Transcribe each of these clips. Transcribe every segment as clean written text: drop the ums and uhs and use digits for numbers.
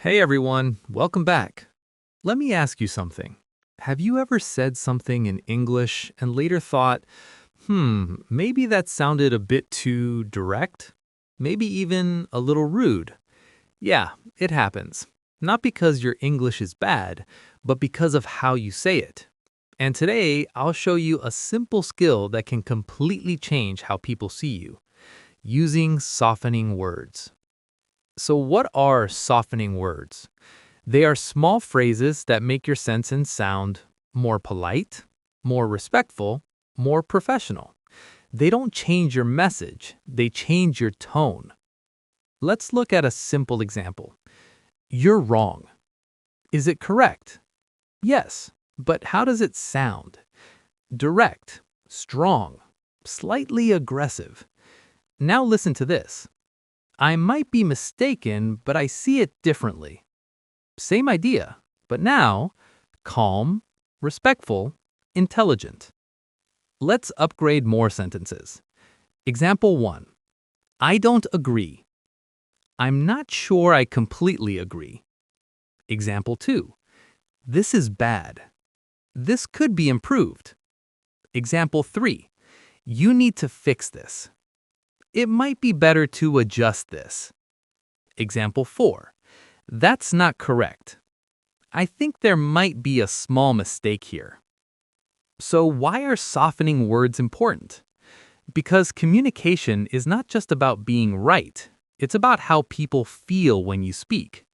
Hey everyone, welcome back. Let me ask you something. Have you ever said something in English and later thought, maybe that sounded a bit too direct? Maybe even a little rude? Yeah, it happens. Not because your English is bad, but because of how you say it. And today, I'll show you a simple skill that can completely change how people see you using softening words. So, what are softening words? They are small phrases that make your sentence sound more polite, more respectful, more professional. They don't change your message, they change your tone. Let's look at a simple example. You're wrong. Is it correct? Yes, but how does it sound? Direct, strong, slightly aggressive. Now listen to this. I might be mistaken, but I see it differently. Same idea, but now calm, respectful, intelligent. Let's upgrade more sentences. Example 1. I don't agree. I'm not sure I completely agree. Example 2. This is bad. This could be improved. Example 3. You need to fix this. It might be better to adjust this. Example 4. That's not correct. I think there might be a small mistake here. So, why are softening words important? Because communication is not just about being right, it's about how people feel when you speak.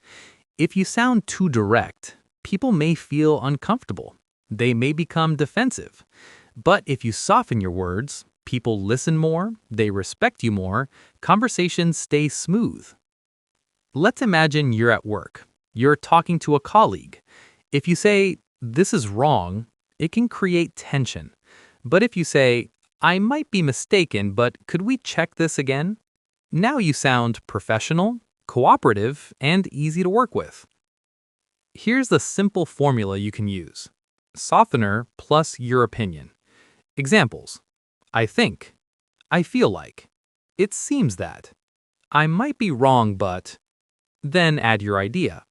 If you sound too direct, people may feel uncomfortable. They may become defensive. But if you soften your words, people listen more, they respect you more, conversations stay smooth. Let's imagine you're at work. You're talking to a colleague. If you say, this is wrong, it can create tension. But if you say, I might be mistaken, but could we check this again? Now you sound professional, cooperative, and easy to work with. Here's the simple formula you can use. Softener plus your opinion. Examples. I think. I feel like. It seems that. I might be wrong, but. Then add your idea.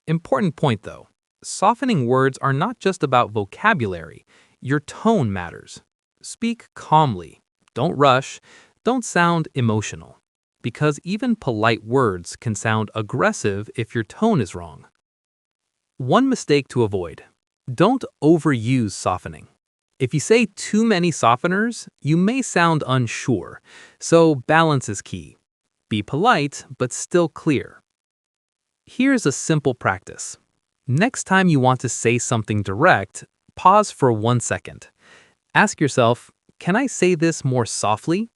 Important point though. Softening words are not just about vocabulary. Your tone matters. Speak calmly. Don't rush. Don't sound emotional. Because even polite words can sound aggressive if your tone is wrong. One mistake to avoid. Don't overuse softening. If you say too many softeners, you may sound unsure. So balance is key. Be polite, but still clear. Here's a simple practice. Next time you want to say something direct, pause for 1 second. Ask yourself, can I say this more softly?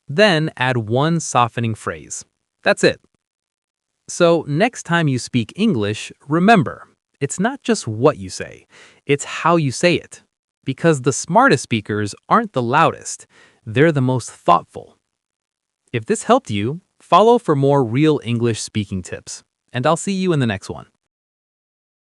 Then add one softening phrase. That's it. So next time you speak English, remember, it's not just what you say, it's how you say it. Because the smartest speakers aren't the loudest, they're the most thoughtful. If this helped you, follow for more real English speaking tips. And I'll see you in the next one.